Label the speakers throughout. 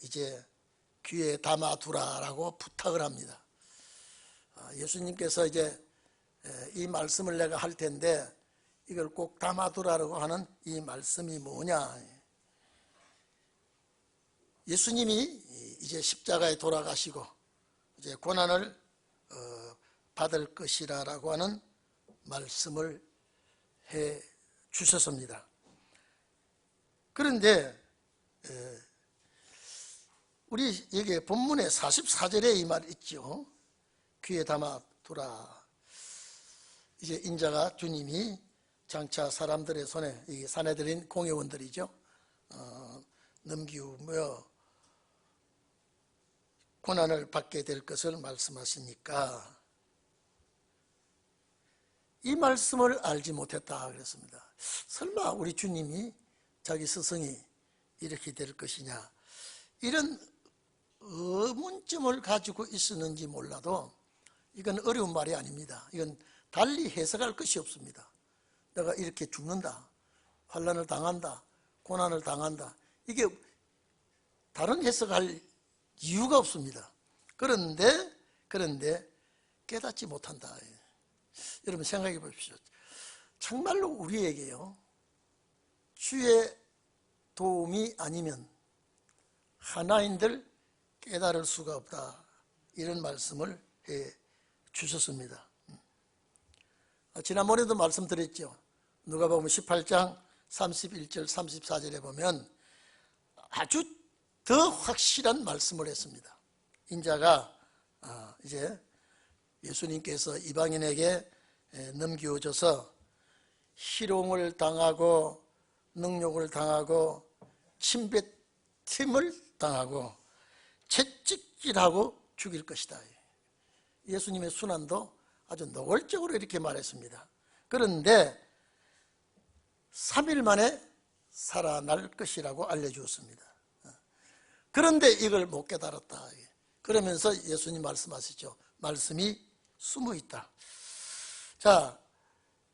Speaker 1: 이제 귀에 담아두라라고 부탁을 합니다. 예수님께서 이제 이 말씀을 내가 할 텐데 이걸 꼭 담아두라고 하는 이 말씀이 뭐냐? 예수님이 이제 십자가에 돌아가시고 이제 고난을 받을 것이라고 하는 말씀을 해 주셨습니다. 그런데 우리 여기 본문의 44절에 이 말 있죠. 귀에 담아두라. 이제 인자가 주님이 장차 사람들의 손에, 이 사내들인 공회원들이죠, 넘기우며 고난을 받게 될 것을 말씀하시니까 이 말씀을 알지 못했다 그랬습니다. 설마 우리 주님이 자기 스승이 이렇게 될 것이냐, 이런 의문점을 가지고 있었는지 몰라도 이건 어려운 말이 아닙니다. 이건 달리 해석할 것이 없습니다. 내가 이렇게 죽는다, 환난을 당한다, 고난을 당한다, 이게 다른 해석할 이유가 없습니다. 그런데 깨닫지 못한다. 여러분 생각해 보십시오. 정말로 우리에게요, 주의 도움이 아니면 하나인들 깨달을 수가 없다, 이런 말씀을 해 주셨습니다. 지난번에도 말씀드렸죠. 누가복음 18장 31절 34절에 보면 아주 더 확실한 말씀을 했습니다. 인자가 이제 예수님께서 이방인에게 넘겨줘서 희롱을 당하고 능욕을 당하고 침뱉음을 당하고 채찍질하고 죽일 것이다. 예수님의 순환도 아주 노골적으로 이렇게 말했습니다. 그런데 3일 만에 살아날 것이라고 알려주었습니다. 그런데 이걸 못 깨달았다. 그러면서 예수님 말씀하시죠. 말씀이 숨어 있다. 자,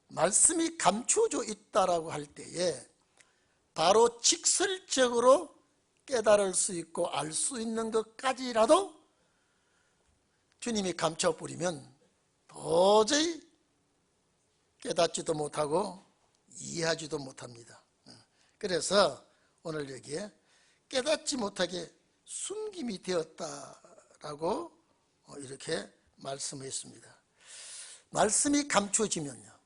Speaker 1: 말씀이 감추어져 있다라고 할 때에 바로 직설적으로 깨달을 수 있고 알 수 있는 것까지라도 주님이 감춰버리면 도저히 깨닫지도 못하고 이해하지도 못합니다. 그래서 오늘 여기에 깨닫지 못하게 숨김이 되었다라고 이렇게 말씀했습니다. 말씀이 감추어지면요,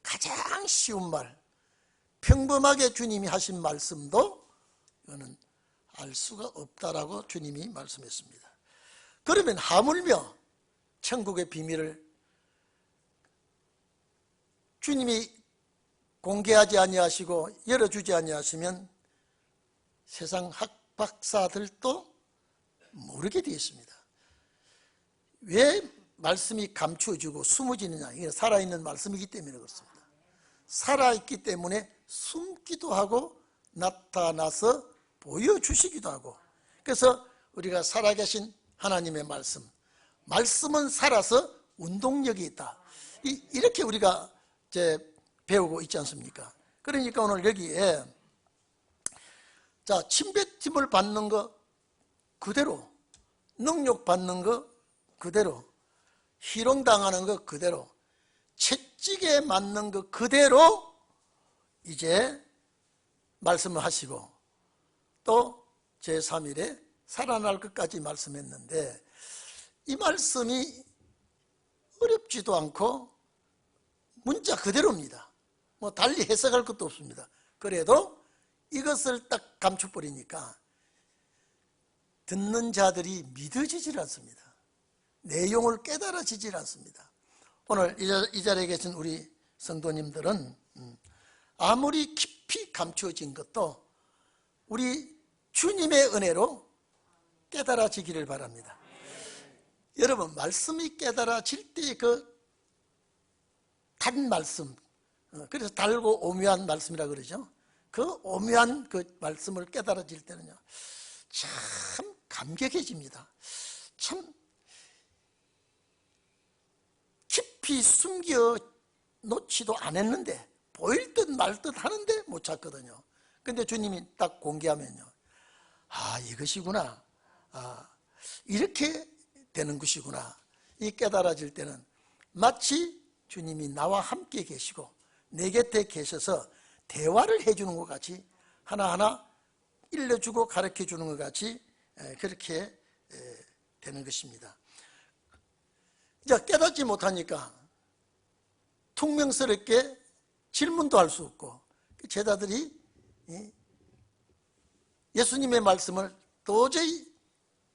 Speaker 1: 가장 쉬운 말, 평범하게 주님이 하신 말씀도 이거는 알 수가 없다라고 주님이 말씀했습니다. 그러면 하물며 천국의 비밀을 주님이 공개하지 아니하시고 열어주지 아니하시면 세상 학박사들도 모르게 되어 있습니다. 왜 말씀이 감추어지고 숨어지느냐, 이게 살아있는 말씀이기 때문에 그렇습니다. 살아있기 때문에 숨기도 하고 나타나서 보여주시기도 하고, 그래서 우리가 살아계신 하나님의 말씀은 살아서 운동력이 있다, 이렇게 우리가 이제 배우고 있지 않습니까? 그러니까 오늘 여기에 자, 침뱉음을 받는 거 그대로, 능욕 받는 거 그대로, 희롱당하는 거 그대로, 채찍에 맞는 거 그대로 이제 말씀을 하시고 또 제3일에 살아날 것까지 말씀했는데, 이 말씀이 어렵지도 않고 문자 그대로입니다. 뭐 달리 해석할 것도 없습니다. 그래도 이것을 딱 감춰버리니까 듣는 자들이 믿어지질 않습니다. 내용을 깨달아지질 않습니다. 오늘 이 자리에 계신 우리 성도님들은 아무리 깊이 감추어진 것도 우리 주님의 은혜로 깨달아지기를 바랍니다. 여러분, 말씀이 깨달아질 때 그 단 말씀, 그래서 달고 오묘한 말씀이라 그러죠. 그 오묘한 그 말씀을 깨달아질 때는요, 참 감격해집니다. 참 깊이 숨겨 놓지도 않았는데 보일 듯 말 듯 하는데 못 찾거든요. 근데 주님이 딱 공개하면요, 이것이구나, 이렇게 되는 것이구나, 이 깨달아질 때는 마치 주님이 나와 함께 계시고 내 곁에 계셔서 대화를 해주는 것 같이, 하나하나 일러주고 가르쳐주는 것 같이 그렇게 되는 것입니다. 이제 깨닫지 못하니까 퉁명스럽게 질문도 할 수 없고, 제자들이 예수님의 말씀을 도저히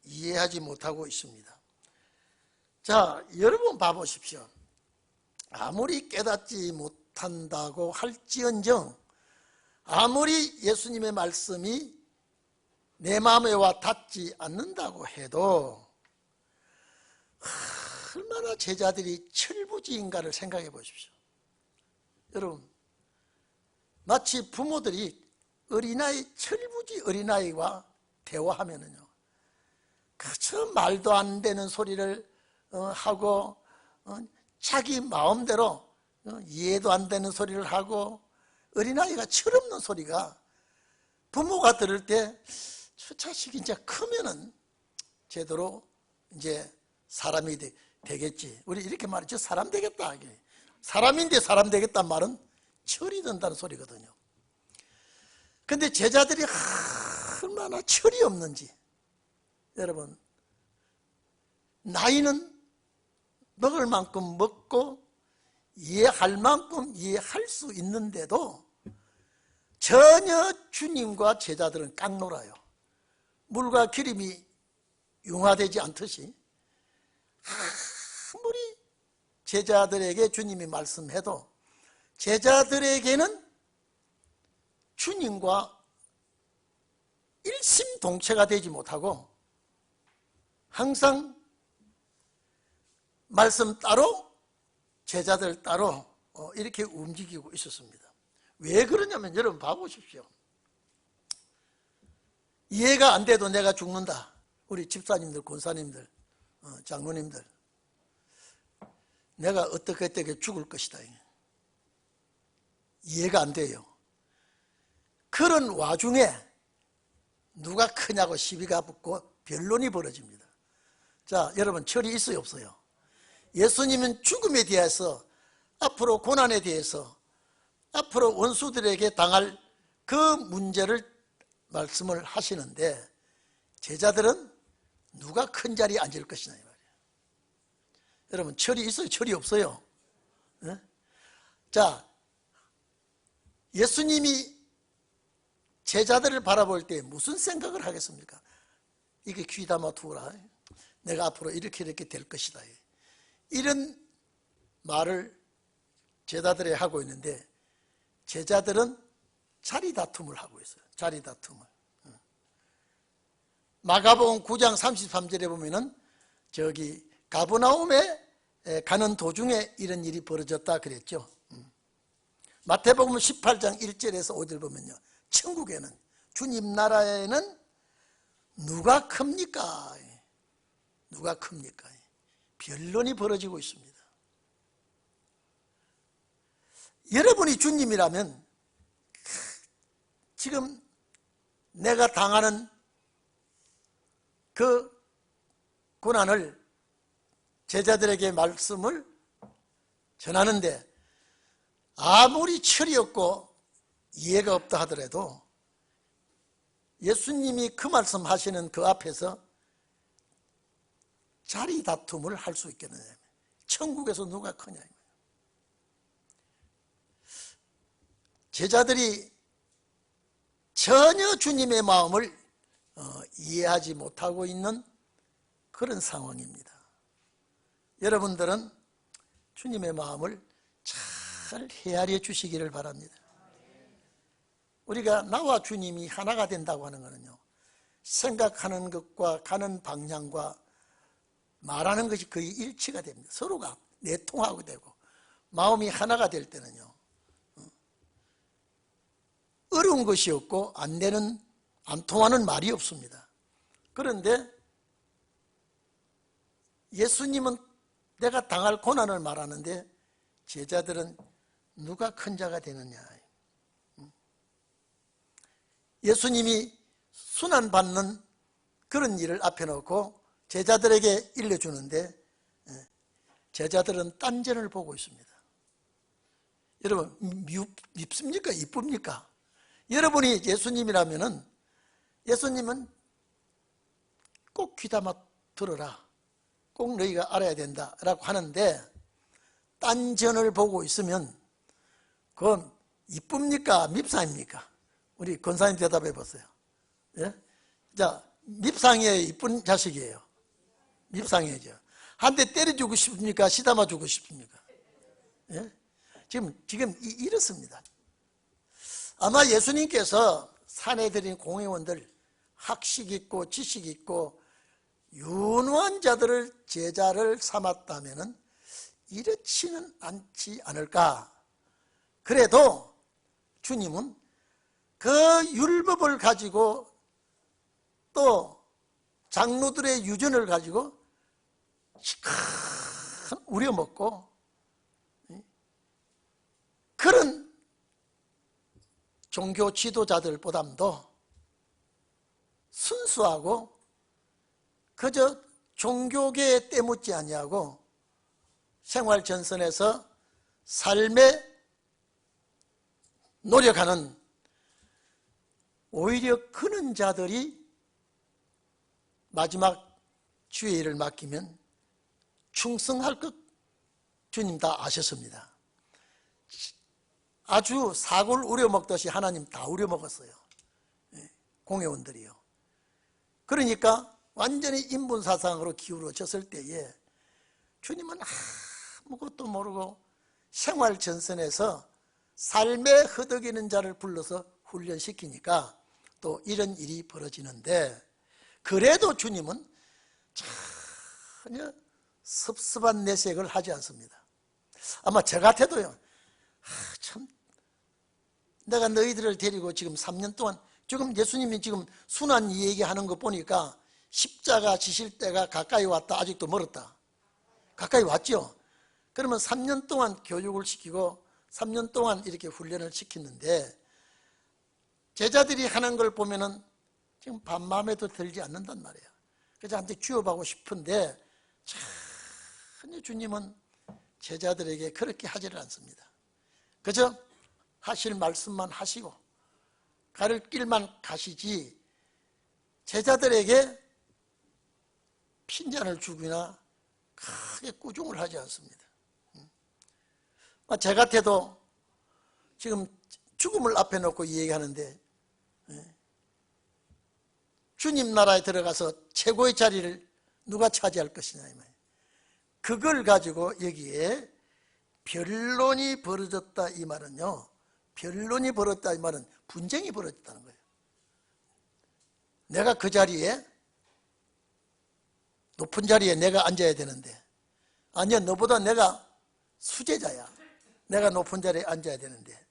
Speaker 1: 이해하지 못하고 있습니다. 자, 여러분 봐보십시오. 아무리 깨닫지 못한다고 할지언정, 아무리 예수님의 말씀이 내 마음에 와 닿지 않는다고 해도 얼마나 제자들이 철부지인가를 생각해 보십시오. 여러분, 마치 부모들이 철부지 어린아이와 대화하면은요, 그저 말도 안 되는 소리를 하고 자기 마음대로 이해도 안 되는 소리를 하고, 어린아이가 철없는 소리가 부모가 들을 때 저 자식이 이제 크면은 제대로 이제 사람이 되겠지, 우리 이렇게 말했죠. 사람 되겠다. 사람인데 사람 되겠다는 말은 철이 든다는 소리거든요. 근데 제자들이 얼마나 철이 없는지, 여러분, 나이는 먹을 만큼 먹고 이해할 만큼 이해할 수 있는데도 전혀 주님과 제자들은 깡놀아요. 물과 기름이 융화되지 않듯이 아무리 제자들에게 주님이 말씀해도 제자들에게는 주님과 일심동체가 되지 못하고 항상 말씀 따로 제자들 따로 이렇게 움직이고 있었습니다. 왜 그러냐면, 여러분 봐보십시오. 이해가 안 돼도 내가 죽는다. 우리 집사님들, 권사님들, 장로님들, 내가 어떻게 죽을 것이다, 이해가 안 돼요. 그런 와중에 누가 크냐고 시비가 붙고 변론이 벌어집니다. 자, 여러분, 철이 있어요, 없어요? 예수님은 죽음에 대해서, 앞으로 고난에 대해서, 앞으로 원수들에게 당할 그 문제를 말씀을 하시는데, 제자들은 누가 큰 자리에 앉을 것이냐 이 말이에요. 여러분, 철이 있어요, 철이 없어요? 네? 자, 예수님이 제자들을 바라볼 때 무슨 생각을 하겠습니까? 이게 귀담아 두어라, 내가 앞으로 이렇게 될 것이다, 이런 말을 제자들이 하고 있는데, 제자들은 자리 다툼을 하고 있어요. 자리 다툼을. 마가복음 9장 33절에 보면은 저기 가버나움에 가는 도중에 이런 일이 벌어졌다 그랬죠. 마태복음 18장 1절에서 5절 보면요, 천국에는, 주님 나라에는 누가 큽니까? 누가 큽니까? 변론이 벌어지고 있습니다. 여러분이 주님이라면 지금 내가 당하는 그 고난을 제자들에게 말씀을 전하는데 아무리 철이 없고 이해가 없다 하더라도 예수님이 그 말씀하시는 그 앞에서 자리 다툼을 할 수 있겠느냐, 천국에서 누가 크냐. 제자들이 전혀 주님의 마음을 이해하지 못하고 있는 그런 상황입니다. 여러분들은 주님의 마음을 잘 헤아려 주시기를 바랍니다. 우리가 나와 주님이 하나가 된다고 하는 것은요, 생각하는 것과 가는 방향과 말하는 것이 거의 일치가 됩니다. 서로가 내통하게 되고 마음이 하나가 될 때는요, 어려운 것이 없고 안 통하는 말이 없습니다. 그런데 예수님은 내가 당할 고난을 말하는데 제자들은 누가 큰 자가 되느냐. 예수님이 순환받는 그런 일을 앞에 놓고 제자들에게 일러주는데 제자들은 딴전을 보고 있습니다. 여러분, 밉습니까? 이쁩니까? 여러분이 예수님이라면은 예수님은 꼭 귀담아 들어라, 꼭 너희가 알아야 된다라고 하는데 딴전을 보고 있으면 그건 이쁩니까? 밉상입니까? 우리 권사님 대답해 보세요. 예? 자, 밉상이에요? 이쁜 자식이에요? 밉상이죠. 한 대 때려주고 싶습니까? 시담아 주고 싶습니까? 예? 지금 이렇습니다. 아마 예수님께서 산에 들인 공회원들, 학식 있고 지식 있고 윤호한 자들을 제자를 삼았다면 이렇지는 않지 않을까. 그래도 주님은 그 율법을 가지고 또 장로들의 유전을 가지고 큰 우려먹고 그런 종교 지도자들보다도 순수하고 그저 종교계에 때묻지 아니하고 생활 전선에서 삶에 노력하는 오히려 그런 자들이 마지막 주의 일을 맡기면 충성할 것 주님 다 아셨습니다. 아주 사골 우려먹듯이 하나님 다 우려먹었어요. 공회원들이요. 그러니까 완전히 인분사상으로 기울어졌을 때에 주님은 아무것도 모르고 생활 전선에서 삶에 허덕이는 자를 불러서 훈련시키니까 또 이런 일이 벌어지는데, 그래도 주님은 전혀 섭섭한 내색을 하지 않습니다. 아마 저 같아도요, 참 내가 너희들을 데리고 지금 3년 동안, 지금 예수님이 지금 순환 얘기하는 거 보니까 십자가 지실 때가 가까이 왔다, 아직도 멀었다. 가까이 왔죠. 그러면 3년 동안 교육을 시키고 3년 동안 이렇게 훈련을 시켰는데 제자들이 하는 걸 보면은 지금 반마음에도 들지 않는단 말이에요. 그래서 한테 쥐어가고 싶은데 전혀 주님은 제자들에게 그렇게 하지를 않습니다. 그저 하실 말씀만 하시고 가를 길만 가시지 제자들에게 핀잔을 주거나 크게 꾸중을 하지 않습니다. 제 같아도 지금 죽음을 앞에 놓고 이 얘기하는데 주님 나라에 들어가서 최고의 자리를 누가 차지할 것이냐 이 말이에요. 그걸 가지고 여기에 변론이 벌어졌다 이 말은요, 변론이 벌어졌다 이 말은 분쟁이 벌어졌다는 거예요. 내가 그 자리에, 높은 자리에 내가 앉아야 되는데, 아니야 너보다 내가 수제자야, 내가 높은 자리에 앉아야 되는데.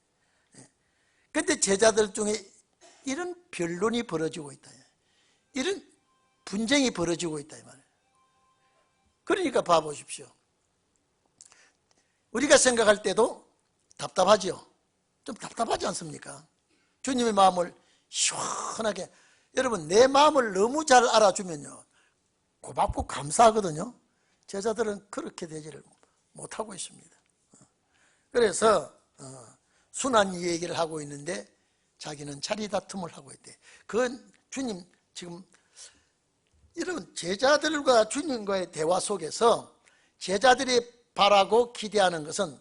Speaker 1: 그런데 제자들 중에 이런 변론이 벌어지고 있다, 이런 분쟁이 벌어지고 있다 이 말이에요. 그러니까 봐보십시오. 우리가 생각할 때도 답답하죠. 좀 답답하지 않습니까? 주님의 마음을 시원하게, 여러분 내 마음을 너무 잘 알아주면요 고맙고 감사하거든요. 제자들은 그렇게 되지를 못하고 있습니다. 그래서 순환 얘기를 하고 있는데 자기는 자리 다툼을 하고 있대. 그건 주님 지금, 여러분 제자들과 주님과의 대화 속에서 제자들이 바라고 기대하는 것은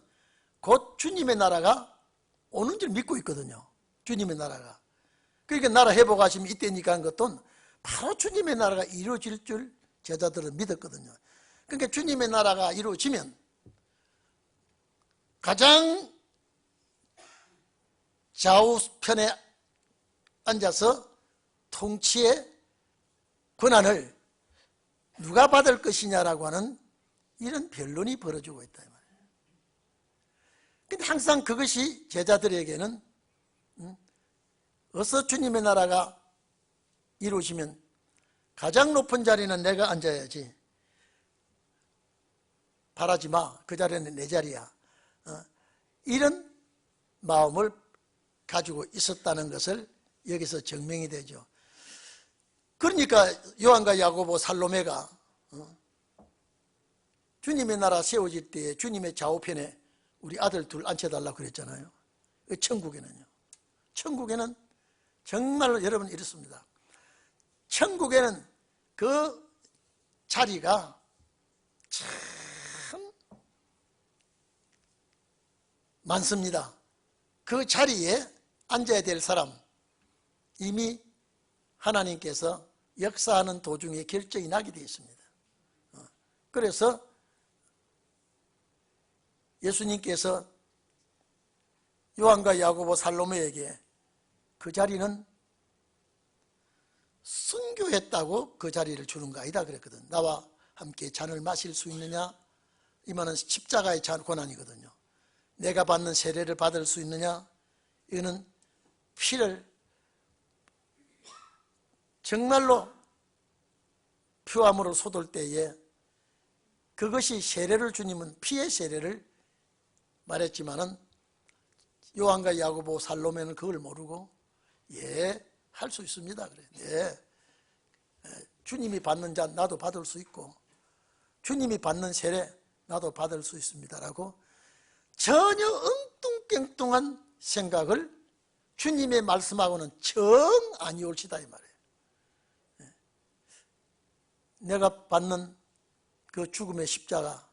Speaker 1: 곧 주님의 나라가 오는 줄 믿고 있거든요. 주님의 나라가. 그러니까 나라 회복하시면 이때니까 한 것도 바로 주님의 나라가 이루어질 줄 제자들은 믿었거든요. 그러니까 주님의 나라가 이루어지면 가장 좌우편에 앉아서 통치의 권한을 누가 받을 것이냐라고 하는 이런 변론이 벌어지고 있다 이 말이에요. 근데 항상 그것이 제자들에게는 어서 주님의 나라가 이루어지면 가장 높은 자리는 내가 앉아야지, 바라지 마, 그 자리는 내 자리야, 이런 마음을 가지고 있었다는 것을 여기서 증명이 되죠. 그러니까 요한과 야고보 살로메가 주님의 나라 세워질 때 주님의 좌우편에 우리 아들 둘 앉혀달라고 그랬잖아요. 천국에는 정말로 여러분 이렇습니다. 천국에는 그 자리가 참 많습니다. 그 자리에 앉아야 될 사람 이미 하나님께서 역사하는 도중에 결정이 나게 되어 있습니다. 그래서 예수님께서 요한과 야고보 살로메에게 그 자리는 순교했다고 그 자리를 주는 거 아니다 그랬거든. 나와 함께 잔을 마실 수 있느냐? 이 말은 십자가의 권한이거든요. 내가 받는 세례를 받을 수 있느냐? 이거는 피를 정말로 피함으로 쏟을 때에 그것이 세례를 주님은 피의 세례를 말했지만은 요한과 야고보 살로메는 그걸 모르고 할 수 있습니다. 그래. 주님이 받는 잔 나도 받을 수 있고 주님이 받는 세례 나도 받을 수 있습니다라고 전혀 엉뚱깽뚱한 생각을 주님의 말씀하고는 정 아니올시다 이 말이에요. 내가 받는 그 죽음의 십자가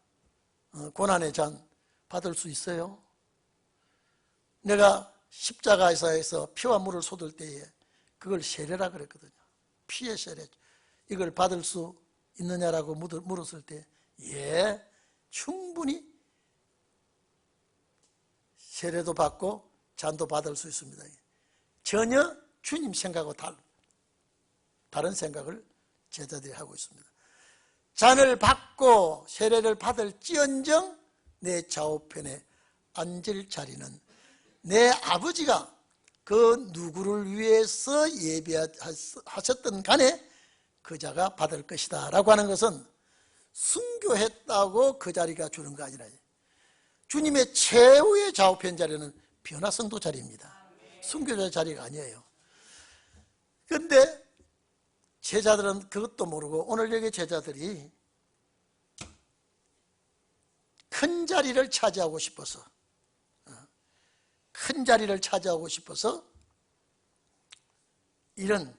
Speaker 1: 고난의 잔 받을 수 있어요? 내가 십자가에서 피와 물을 쏟을 때에 그걸 세례라 그랬거든요. 피의 세례. 이걸 받을 수 있느냐라고 물었을 때 충분히 세례도 받고 잔도 받을 수 있습니다. 전혀 주님 생각하고 다른 생각을 제자들이 하고 있습니다. 잔을 받고 세례를 받을지언정 내 좌우편에 앉을 자리는 내 아버지가 그 누구를 위해서 예비하셨던 간에 그 자가 받을 것이다 라고 하는 것은 순교했다고 그 자리가 주는 거 아니라 주님의 최후의 좌우편 자리는 변화성도 자리입니다. 순교자 자리가 아니에요. 그런데 제자들은 그것도 모르고 오늘 여기 제자들이 큰 자리를 차지하고 싶어서 이런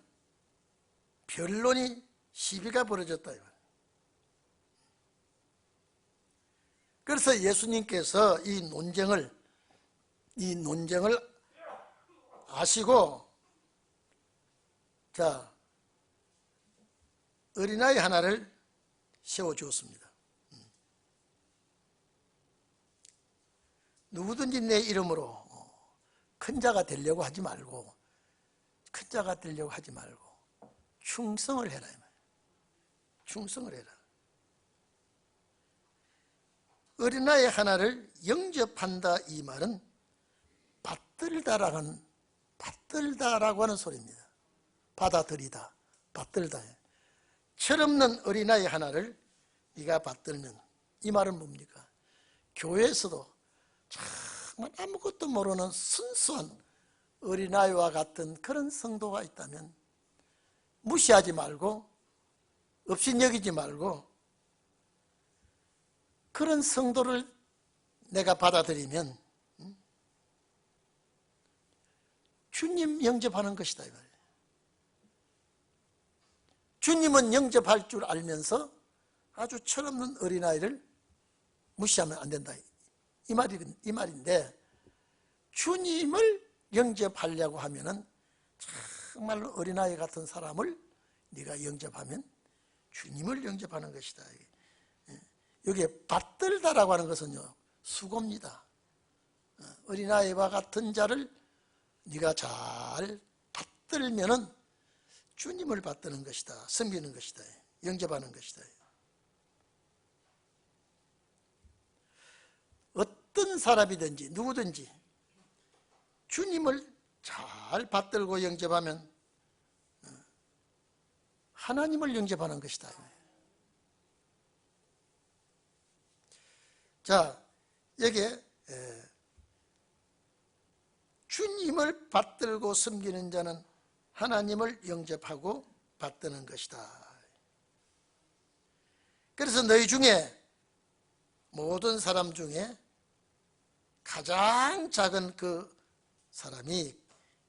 Speaker 1: 변론이 시비가 벌어졌다. 그래서 예수님께서 이 논쟁을 아시고 어린아이 하나를 세워주었습니다. 누구든지 내 이름으로 큰 자가 되려고 하지 말고 충성을 해라. 충성을 해라. 어린아이 하나를 영접한다 이 말은 받들다라고 하는 소리입니다. 받아들이다, 받들다. 철없는 어린아이 하나를 네가 받들면 이 말은 뭡니까? 교회에서도 정말 아무것도 모르는 순수한 어린아이와 같은 그런 성도가 있다면 무시하지 말고 업신여기지 말고 그런 성도를 내가 받아들이면 주님 영접하는 것이다 이 말이에요. 주님은 영접할 줄 알면서 아주 철없는 어린아이를 무시하면 안 된다 이 말인데 주님을 영접하려고 하면은 정말로 어린아이 같은 사람을 네가 영접하면 주님을 영접하는 것이다. 여기에 받들다라고 하는 것은요 수고입니다. 어린아이와 같은 자를 네가 잘 받들면은 주님을 받드는 것이다. 섬기는 것이다. 영접하는 것이다. 어떤 사람이든지 누구든지 주님을 잘 받들고 영접하면 하나님을 영접하는 것이다. 자, 여기에 주님을 받들고 섬기는 자는 하나님을 영접하고 받드는 것이다. 그래서 너희 중에 모든 사람 중에 가장 작은 그 사람이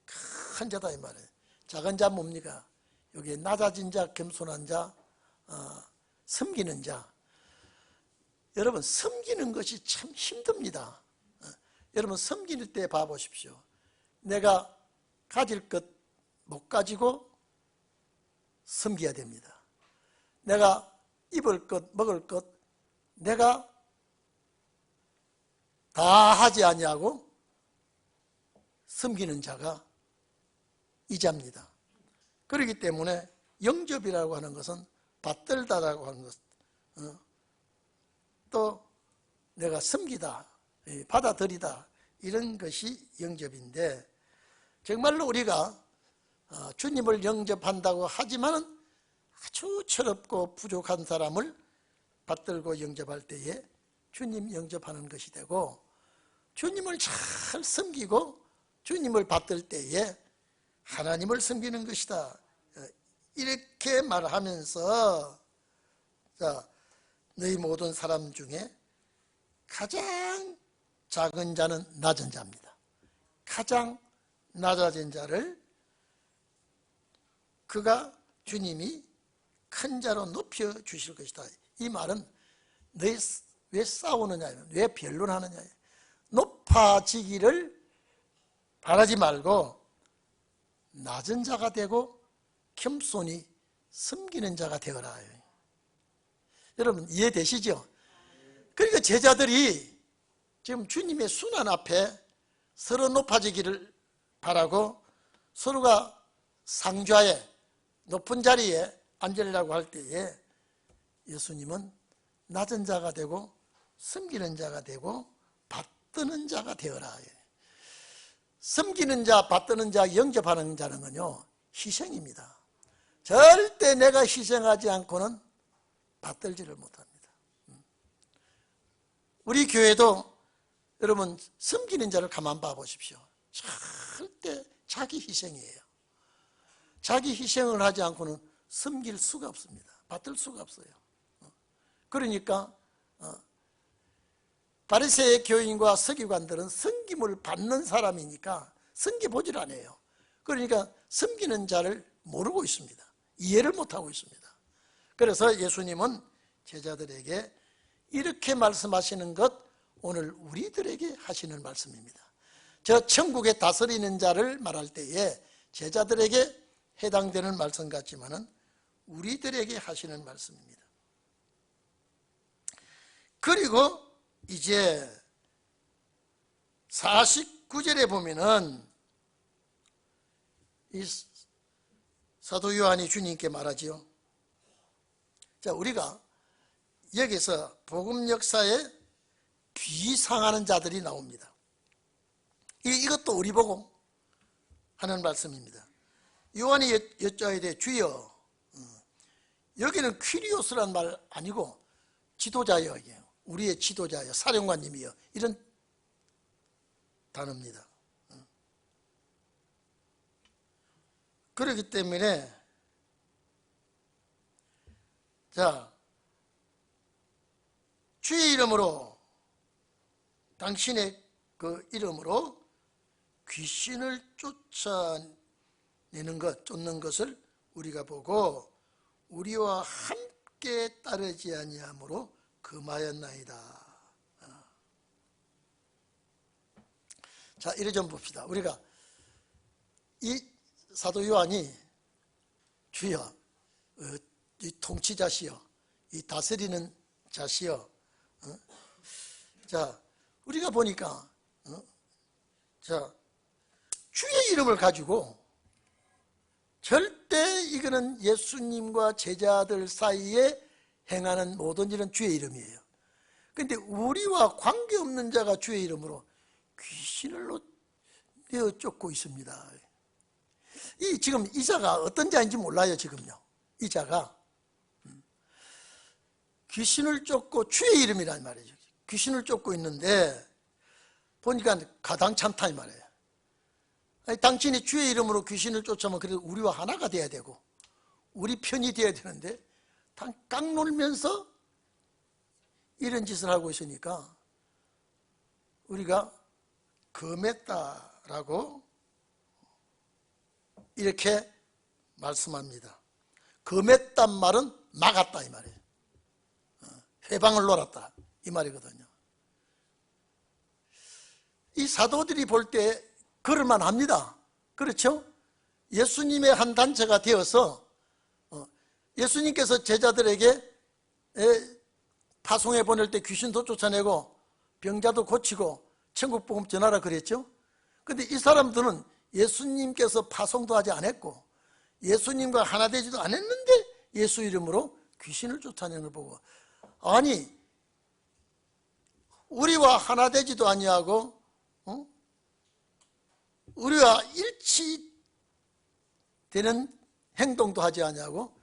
Speaker 1: 큰 자다 이 말이에요. 작은 자 뭡니까? 여기에 낮아진 자, 겸손한 자, 섬기는 자. 여러분 섬기는 것이 참 힘듭니다. 여러분 섬길 때 봐보십시오. 내가 가질 것 못 가지고 섬겨야 됩니다. 내가 입을 것, 먹을 것 내가 다 하지 아니하고 섬기는 자가 이자입니다. 그렇기 때문에 영접이라고 하는 것은 받들다라고 하는 것, 또 내가 섬기다, 받아들이다 이런 것이 영접인데, 정말로 우리가 주님을 영접한다고 하지만은 아주 철없고 부족한 사람을 받들고 영접할 때에 주님 영접하는 것이 되고, 주님을 잘 섬기고 주님을 받들 때에 하나님을 섬기는 것이다. 이렇게 말하면서, 자, 너희 모든 사람 중에 가장 작은 자는 낮은 자입니다. 가장 낮아진 자를 그가 주님이 큰 자로 높여 주실 것이다. 이 말은 너희 왜 싸우느냐, 왜 변론하느냐, 높아지기를 바라지 말고 낮은 자가 되고 겸손히 섬기는 자가 되어라. 여러분 이해되시죠? 그러니까 제자들이 지금 주님의 순환 앞에 서로 높아지기를 바라고 서로가 상좌에 높은 자리에 앉으려고 할 때에 예수님은 낮은 자가 되고 섬기는 자가 되고 받드는 자가 되어라. 섬기는 자, 받드는 자, 영접하는 자는요 희생입니다. 절대 내가 희생하지 않고는 받들지를 못합니다. 우리 교회도 여러분 섬기는 자를 가만 봐 보십시오. 절대 자기 희생이에요. 자기 희생을 하지 않고는 섬길 수가 없습니다. 받들 수가 없어요. 그러니까 바리새의 교인과 서기관들은 섬김을 받는 사람이니까 섬겨보질 않아요. 그러니까 섬기는 자를 모르고 있습니다. 이해를 못하고 있습니다. 그래서 예수님은 제자들에게 이렇게 말씀하시는 것, 오늘 우리들에게 하시는 말씀입니다. 저 천국에 다스리는 자를 말할 때에 제자들에게 해당되는 말씀 같지만은 우리들에게 하시는 말씀입니다. 그리고 이제 49절에 보면은 이 사도 요한이 주님께 말하지요. 자, 우리가 여기서 복음 역사에 비상하는 자들이 나옵니다. 이것도 우리 보고 하는 말씀입니다. 요한이 여쭤야 돼. 주여, 여기는 퀴리오스란 말 아니고 지도자여, 우리의 지도자여, 사령관님이여, 이런 단어입니다. 그렇기 때문에 자, 주의 이름으로, 당신의 그 이름으로 귀신을 쫓아내는 것, 쫓는 것을 우리가 보고 우리와 함께 따르지 아니함으로 금하였나이다. 자, 이래 좀 봅시다. 우리가 이 사도 요한이 주여, 이 통치자시여, 이 다스리는 자시여, 자, 우리가 보니까 자, 주의 이름을 가지고 절대 이거는 예수님과 제자들 사이에 행하는 모든 일은 주의 이름이에요. 그런데 우리와 관계없는 자가 주의 이름으로 귀신을 내어 쫓고 있습니다. 지금 이 자가 어떤 자인지 몰라요. 지금요, 이 자가 귀신을 쫓고 주의 이름이란 말이죠. 귀신을 쫓고 있는데 보니까 가당찮다 이 말이에요. 아니, 당신이 주의 이름으로 귀신을 쫓아면 그래도 우리와 하나가 돼야 되고 우리 편이 되어야 되는데 깡 놀면서 이런 짓을 하고 있으니까 우리가 금했다라고 이렇게 말씀합니다. 금했단 말은 막았다 이 말이에요. 회방을 놀았다 이 말이거든요. 이 사도들이 볼 때 그럴만 합니다. 그렇죠? 예수님의 한 단체가 되어서 예수님께서 제자들에게 파송해 보낼 때 귀신도 쫓아내고 병자도 고치고 천국 복음 전하라 그랬죠. 근데 이 사람들은 예수님께서 파송도 하지 않았고 예수님과 하나 되지도 않았는데 예수 이름으로 귀신을 쫓아내는 걸 보고, 아니 우리와 하나 되지도 아니하고 우리와 일치되는 행동도 하지 아니하고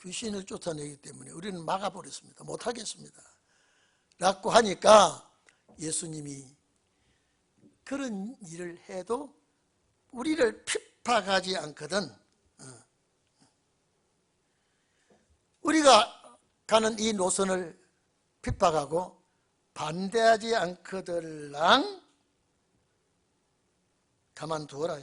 Speaker 1: 귀신을 쫓아내기 때문에 우리는 막아버렸습니다. 못하겠습니다 라고 하니까 예수님이 그런 일을 해도 우리를 핍박하지 않거든, 우리가 가는 이 노선을 핍박하고 반대하지 않거들랑 가만두어라.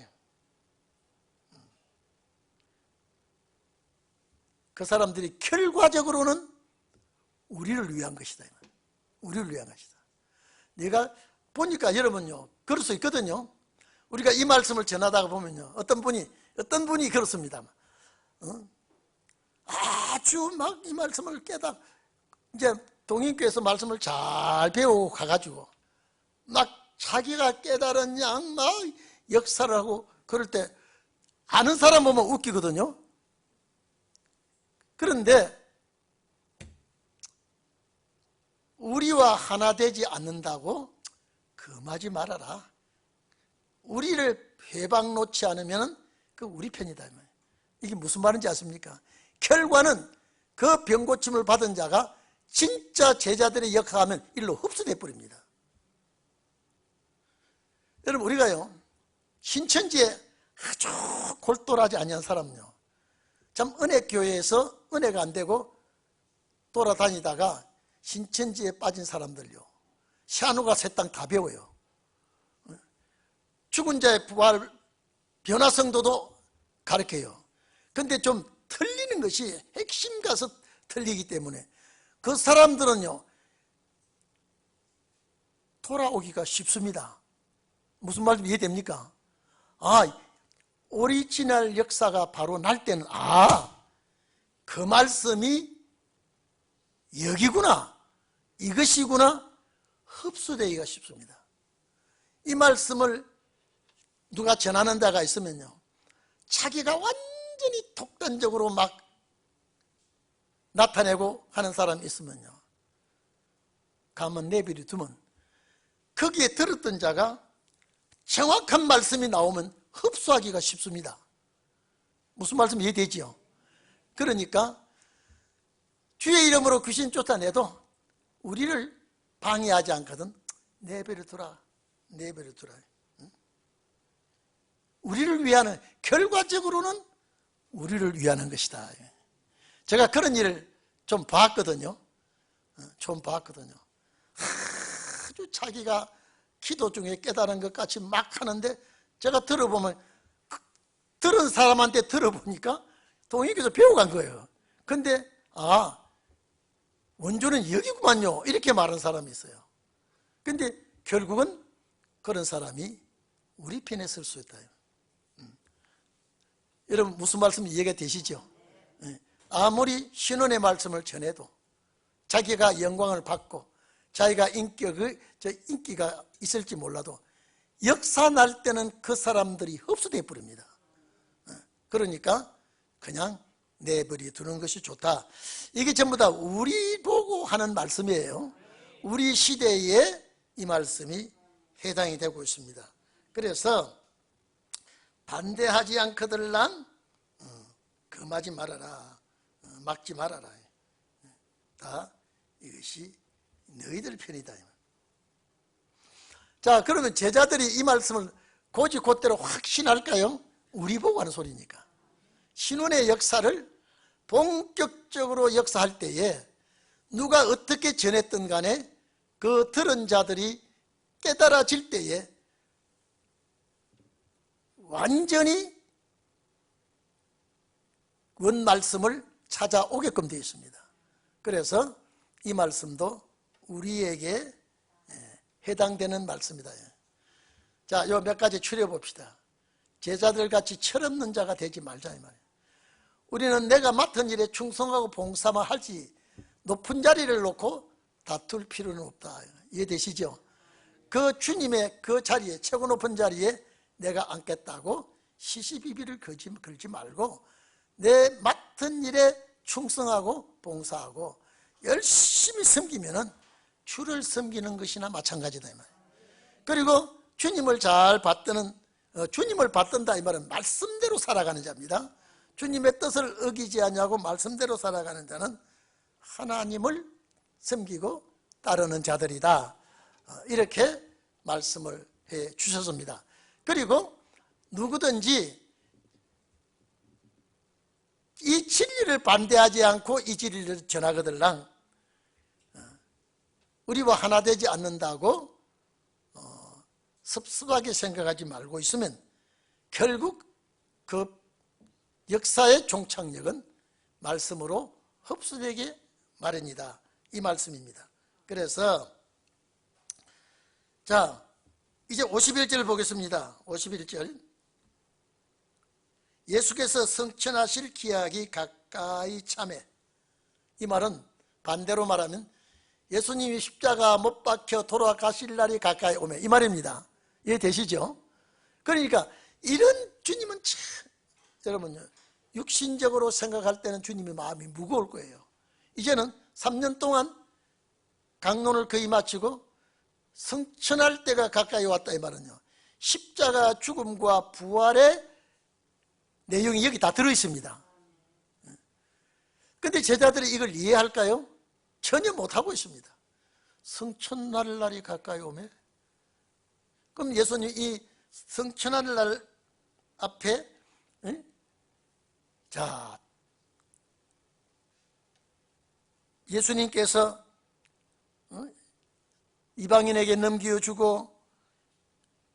Speaker 1: 그 사람들이 결과적으로는 우리를 위한 것이다. 우리를 위한 것이다. 내가 보니까 여러분요, 그럴 수 있거든요. 우리가 이 말씀을 전하다가 보면요, 어떤 분이 그렇습니다. 아주 막 이 말씀을 이제 동인교에서 말씀을 잘 배우고 가가지고 막 자기가 깨달은 양 막 역사를 하고 그럴 때 아는 사람 보면 웃기거든요. 그런데 우리와 하나 되지 않는다고 금하지 말아라. 우리를 회방 놓지 않으면 그 우리 편이다. 이게 무슨 말인지 아십니까? 결과는 그 병고침을 받은 자가 진짜 제자들의 역사하면 일로 흡수돼 버립니다. 여러분, 우리가요 신천지에 아주 골똘하지 아니한 사람요, 참 은혜교회에서 은혜가 안 되고 돌아다니다가 신천지에 빠진 사람들요, 시아누가 새 땅 다 배워요. 죽은 자의 부활 변화성도도 가르쳐요. 근데 좀 틀리는 것이 핵심 가서 틀리기 때문에 그 사람들은요 돌아오기가 쉽습니다. 무슨 말인지 이해됩니까? 오리지널 역사가 바로 날 때는 그 말씀이 여기구나, 이것이구나 흡수되기가 쉽습니다. 이 말씀을 누가 전하는 데가 있으면요, 자기가 완전히 독단적으로 막 나타내고 하는 사람이 있으면요, 가만 내버려 두면 거기에 들었던 자가 정확한 말씀이 나오면 흡수하기가 쉽습니다. 무슨 말씀 이해되지요? 그러니까 주의 이름으로 귀신 쫓아내도 우리를 방해하지 않거든 내버려 두라. 우리를 위하는, 결과적으로는 우리를 위하는 것이다. 제가 그런 일을 좀 봤거든요. 아주 자기가 기도 중에 깨달은 것 같이 막 하는데 제가 들어보면, 들은 사람한테 들어보니까 동익에서 배워간 거예요. 근데 원조는 여기구만요 이렇게 말하는 사람이 있어요. 근데 결국은 그런 사람이 우리 편에 설 수 있다. 여러분 무슨 말씀 이해가 되시죠? 아무리 신원의 말씀을 전해도 자기가 영광을 받고 자기가 인기가 있을지 몰라도 역사 날 때는 그 사람들이 흡수돼 버립니다. 그러니까 그냥 내버려 두는 것이 좋다. 이게 전부 다 우리 보고 하는 말씀이에요. 우리 시대에 이 말씀이 해당이 되고 있습니다. 그래서 반대하지 않거들랑 금하지 말아라, 막지 말아라. 다 이것이 너희들 편이다. 자, 그러면 제자들이 이 말씀을 곧이곧대로 확신할까요? 우리 보고 하는 소리니까. 신혼의 역사를 본격적으로 역사할 때에 누가 어떻게 전했든 간에 그 들은 자들이 깨달아질 때에 완전히 원 말씀을 찾아오게끔 되어 있습니다. 그래서 이 말씀도 우리에게 해당되는 말씀이다. 자, 요 몇 가지 추려봅시다. 제자들 같이 철없는 자가 되지 말자 이 말이에요. 우리는 내가 맡은 일에 충성하고 봉사만 하지 높은 자리를 놓고 다툴 필요는 없다. 이해되시죠? 그 주님의 그 자리에, 최고 높은 자리에 내가 앉겠다고 시시비비를 걸지 말고 내 맡은 일에 충성하고 봉사하고 열심히 섬기면은 주를 섬기는 것이나 마찬가지다 이 말이에요. 그리고 주님을 잘 받드는, 주님을 받든다 이 말은 말씀대로 살아가는 자입니다. 주님의 뜻을 어기지 않냐고 말씀대로 살아가는 자는 하나님을 섬기고 따르는 자들이다. 이렇게 말씀을 해 주셨습니다. 그리고 누구든지 이 진리를 반대하지 않고 이 진리를 전하거들랑 우리와 하나 되지 않는다고 섭섭하게 생각하지 말고 있으면 결국 그 역사의 종착역은 말씀으로 흡수되게 마련이다. 이 말씀입니다. 그래서 자, 이제 51절 보겠습니다. 51절. 예수께서 성천하실 기약이 가까이 참에. 이 말은 반대로 말하면 예수님이 십자가 못 박혀 돌아가실 날이 가까이 오매, 이 말입니다. 이해되시죠? 그러니까 이런 주님은 참, 여러분요, 육신적으로 생각할 때는 주님의 마음이 무거울 거예요. 이제는 3년 동안 강론을 거의 마치고 성천할 때가 가까이 왔다 이 말은요, 십자가 죽음과 부활의 내용이 여기 다 들어있습니다. 그런데 제자들이 이걸 이해할까요? 전혀 못하고 있습니다. 성천할 날이 가까이 오매? 그럼 예수님 이 성천할 날 앞에 자, 예수님께서 이방인에게 넘겨주고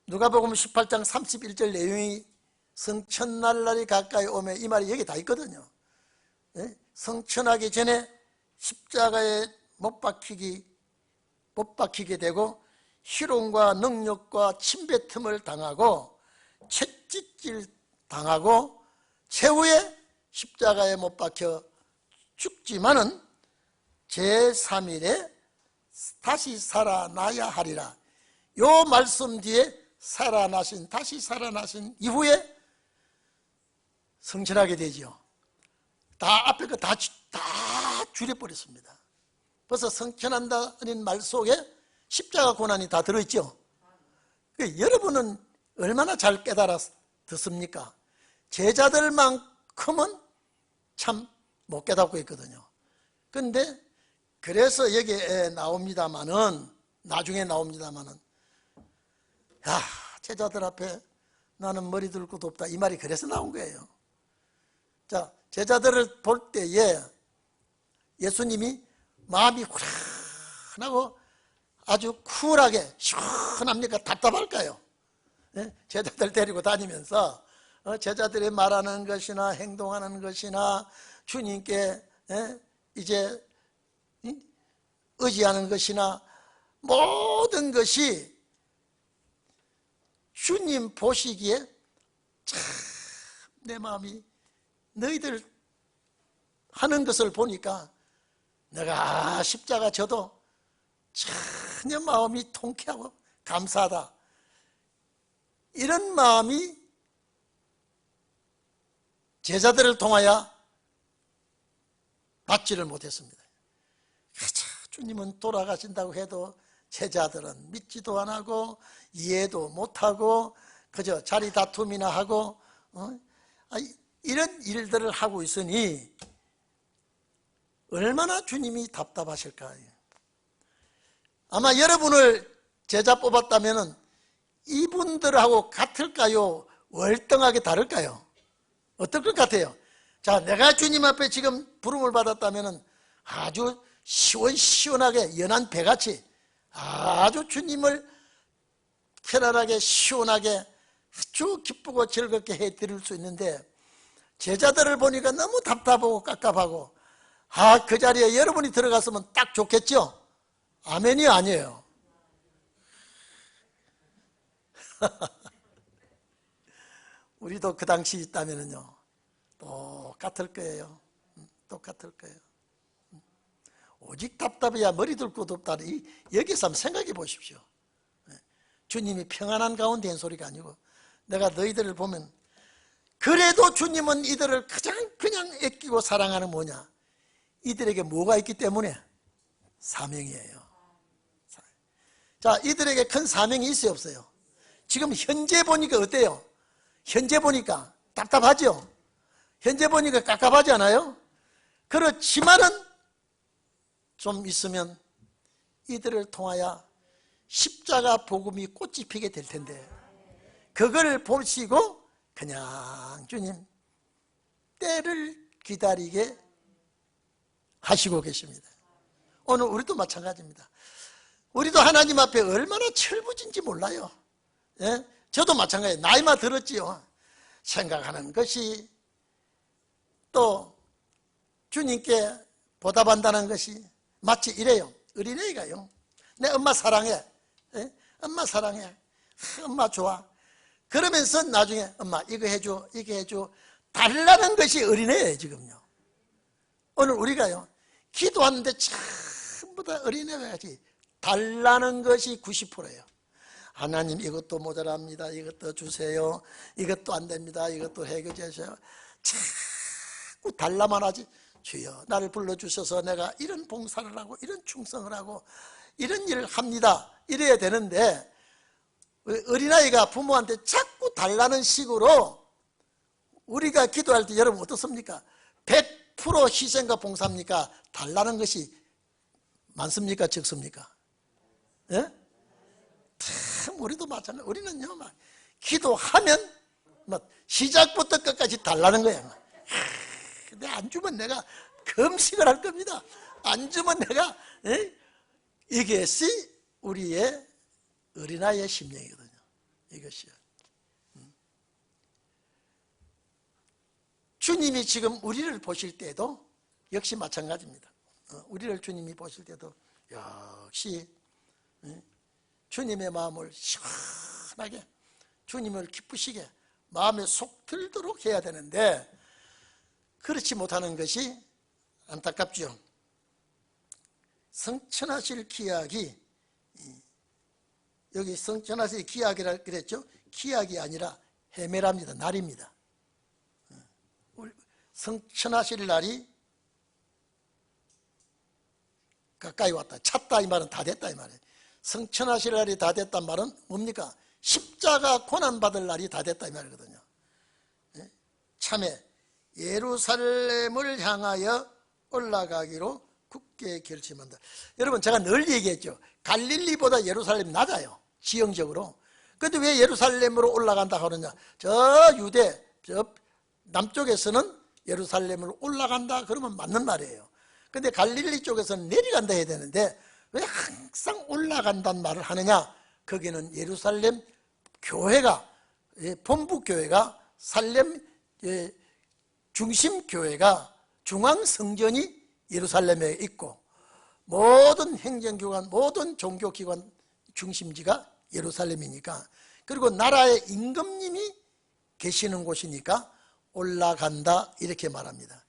Speaker 1: 누가복음 18장 31절 내용이 성천날 날이 가까이 오매, 이 말이 여기 다 있거든요. 성천하기 전에 십자가에 못 박히게 되고 희롱과 능욕과 침뱉음을 당하고 채찍질 당하고 최후에 십자가에 못 박혀 죽지만은 제3일에 다시 살아나야 하리라. 요 말씀 뒤에 다시 살아나신 이후에 성천하게 되죠. 다 앞에 거 다 줄여버렸습니다. 벌써 성천한다는 말 속에 십자가 고난이 다 들어있죠. 여러분은 얼마나 잘 깨달아 듣습니까? 제자들만큼은 참 못 깨닫고 있거든요. 그런데 그래서 여기에 나옵니다마는, 나중에 나옵니다마는, 야, 제자들 앞에 나는 머리 들 것도 없다, 이 말이 그래서 나온 거예요. 자, 제자들을 볼 때에 예수님이 마음이 후련하고 아주 쿨하게 시원합니까? 답답할까요? 제자들 데리고 다니면서 제자들이 말하는 것이나 행동하는 것이나 주님께 이제 의지하는 것이나 모든 것이 주님 보시기에 참 내 마음이 너희들 하는 것을 보니까 내가 십자가 져도 전혀 마음이 통쾌하고 감사하다, 이런 마음이 제자들을 통하여 받지를 못했습니다. 주님은 돌아가신다고 해도 제자들은 믿지도 안 하고 이해도 못하고 그저 자리 다툼이나 하고 이런 일들을 하고 있으니 얼마나 주님이 답답하실까요? 아마 여러분을 제자 뽑았다면 이분들하고 같을까요? 월등하게 다를까요? 어떨 것 같아요? 자, 내가 주님 앞에 지금 부름을 받았다면 아주 시원시원하게 연한 배같이 아주 주님을 편안하게 시원하게 아주 기쁘고 즐겁게 해드릴 수 있는데, 제자들을 보니까 너무 답답하고 깝깝하고, 그 자리에 여러분이 들어갔으면 딱 좋겠죠? 아멘이 아니에요. 우리도 그 당시 있다면요 똑같을 거예요. 똑같을 거예요. 오직 답답해야 머리 둘 곳 없다니, 여기서 한번 생각해 보십시오. 주님이 평안한 가운데 한 소리가 아니고, 내가 너희들을 보면 그래도 주님은 이들을 가장 그냥 아끼고 사랑하는 뭐냐, 이들에게 뭐가 있기 때문에? 사명이에요. 자, 이들에게 큰 사명이 있어요, 없어요? 지금 현재 보니까 어때요? 현재 보니까 답답하죠? 현재 보니까 깝깝하지 않아요? 그렇지만은 좀 있으면 이들을 통하여 십자가 복음이 꽃이 피게 될 텐데, 그걸 보시고 그냥 주님 때를 기다리게 하시고 계십니다. 오늘 우리도 마찬가지입니다. 우리도 하나님 앞에 얼마나 철부진지 몰라요. 예? 저도 마찬가지예요. 나이만 들었지요. 생각하는 것이, 또 주님께 보답한다는 것이 마치 이래요. 어린애가요, 내 엄마 사랑해, 예? 엄마 사랑해, 엄마 좋아, 그러면서 나중에 엄마 이거 해줘, 이거 해줘 달라는 것이 어린애예요. 지금요, 오늘 우리가요 기도하는데 전부 다 어린애와 같이 달라는 것이 90%예요 하나님 이것도 모자랍니다, 이것도 주세요, 이것도 안 됩니다, 이것도 해결해 주세요. 자꾸 달라만 하지. 주여 나를 불러주셔서 내가 이런 봉사를 하고 이런 충성을 하고 이런 일을 합니다, 이래야 되는데, 어린아이가 부모한테 자꾸 달라는 식으로 우리가 기도할 때 여러분 어떻습니까? 100% 희생과 봉사입니까? 달라는 것이 많습니까? 적습니까? 예? 참 우리도 마찬가지. 우리는요 막 기도하면 막 시작부터 끝까지 달라는 거야. 근데 안 주면 내가 금식을 할 겁니다. 안 주면 내가, 이것이 우리의 어린아이의 심령이거든요. 이것이요. 주님이 지금 우리를 보실 때도 역시 마찬가지입니다. 우리를 주님이 보실 때도 역시 주님의 마음을 시원하게, 주님을 기쁘시게 마음에 속 들도록 해야 되는데, 그렇지 못하는 것이 안타깝죠. 성천하실 기약이, 여기 성천하실 기약이라 그랬죠. 기약이 아니라 헤매랍니다. 날입니다. 성천하실 날이 가까이 왔다, 찼다 이 말은 다 됐다 이 말이에요. 성천하실 날이 다 됐단 말은 뭡니까? 십자가 고난받을 날이 다 됐다 이 말이거든요. 참에 예루살렘을 향하여 올라가기로 굳게 결심한다. 여러분 제가 늘 얘기했죠. 갈릴리보다 예루살렘이 낮아요, 지형적으로. 그런데 왜 예루살렘으로 올라간다 하느냐, 저 유대 저 남쪽에서는 예루살렘으로 올라간다 그러면 맞는 말이에요. 근데 갈릴리 쪽에서는 내려간다 해야 되는데 왜 항상 올라간다는 말을 하느냐, 거기는 예루살렘 교회가, 본부 교회가, 살렘 중심 교회가, 중앙 성전이 예루살렘에 있고, 모든 행정기관, 모든 종교기관 중심지가 예루살렘이니까, 그리고 나라의 임금님이 계시는 곳이니까 올라간다 이렇게 말합니다.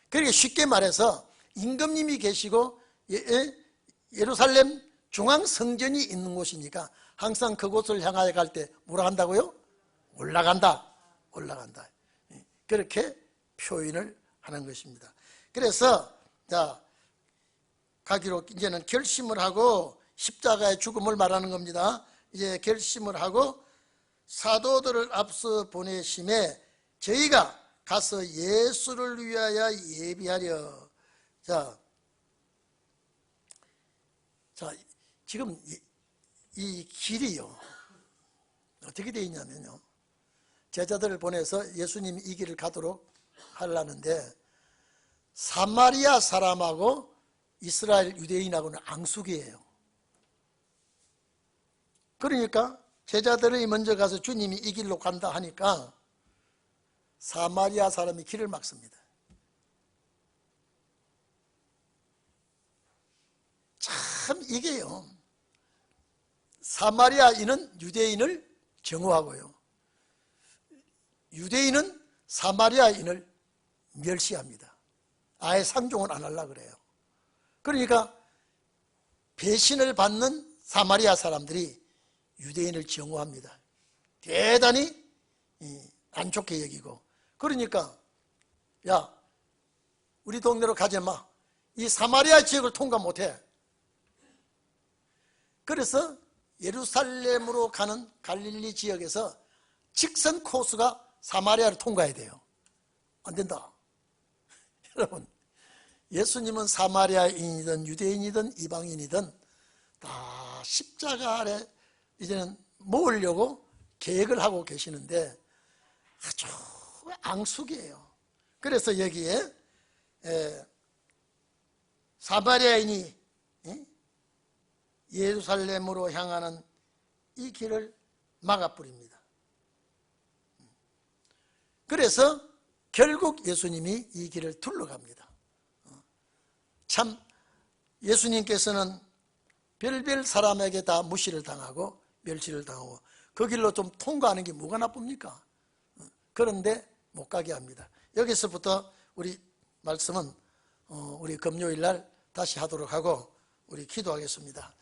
Speaker 1: 그러니까 쉽게 말해서 임금님이 계시고 예루살렘 중앙 성전이 있는 곳이니까 항상 그곳을 향하여 갈 때 뭐라 한다고요? 올라간다, 올라간다. 그렇게 표현을 하는 것입니다. 그래서 자, 가기로 이제는 결심을 하고, 십자가의 죽음을 말하는 겁니다. 이제 결심을 하고 사도들을 앞서 보내심에 저희가 가서 예수를 위하여 예비하려. 자, 지금 이 길이요 어떻게 되어 있냐면요, 제자들을 보내서 예수님이 이 길을 가도록 하려는데 사마리아 사람하고 이스라엘 유대인하고는 앙숙이에요. 그러니까 제자들이 먼저 가서 주님이 이 길로 간다 하니까 사마리아 사람이 길을 막습니다. 참 이게요, 사마리아인은 유대인을 정오하고요, 유대인은 사마리아인을 멸시합니다. 아예 상종을 안 하려고 그래요. 그러니까 배신을 받는 사마리아 사람들이 유대인을 정오합니다. 대단히 안 좋게 여기고, 그러니까 야, 우리 동네로 가지 마, 이 사마리아 지역을 통과 못해. 그래서 예루살렘으로 가는 갈릴리 지역에서 직선 코스가 사마리아를 통과해야 돼요. 안 된다. 여러분, 예수님은 사마리아인이든 유대인이든 이방인이든 다 십자가 아래 이제는 모으려고 계획을 하고 계시는데 아주 앙숙이에요. 그래서 여기에 사마리아인이 예루살렘으로 향하는 이 길을 막아버립니다. 그래서 결국 예수님이 이 길을 둘러갑니다. 참 예수님께서는 별별 사람에게 다 무시를 당하고 멸시를 당하고 그 길로 좀 통과하는 게 뭐가 나쁩니까? 그런데 못 가게 합니다. 여기서부터 우리 말씀은 우리 금요일 날 다시 하도록 하고 우리 기도하겠습니다.